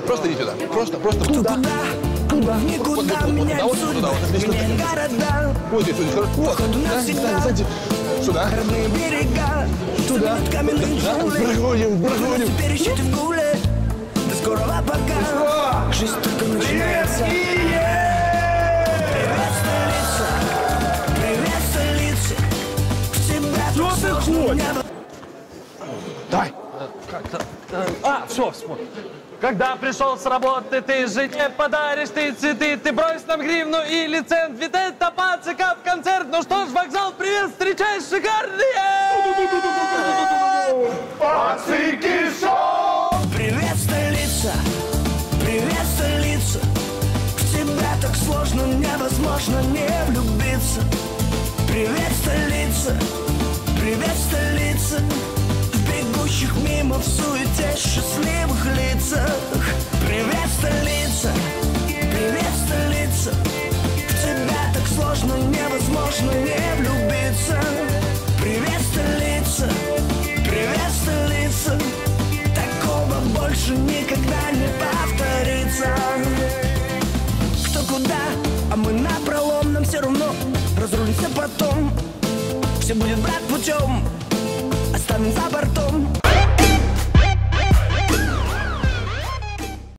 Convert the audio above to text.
Просто иди сюда. Просто Туда. Никуда меня вот судьбы, здесь. меняют города. Вот здесь, вот. Походу навсегда. Сюда. Родные берега, Туда. каменные джунгли. Проходим. Теперь ищите в гуле. До скорого пока. Жизнь только начинается. Привет, столица. Привет, столица. В тебя так сложно небо. Дай. Все, вспомнил. Когда пришел с работы, ты жене подаришь ты цветы, ты брось нам гривну или цент, ведь это пациков концерт. Ну что ж, вокзал, привет, встречай, шикарные! Пацики шоу! Привет, столица. Привет, столица. В тебя так сложно, невозможно не влюбиться. Привет, столица. Привет, столица. Бегущих мимо в суете счастливых лицах. Привет, столица, привет, столица. В тебя так сложно, невозможно не влюбиться. Привет, столица, привет, столица. Такого больше никогда не повторится. Кто куда, а мы напролом, нам все равно. Разрулимся потом, все будет брат путем. Останем за бортом.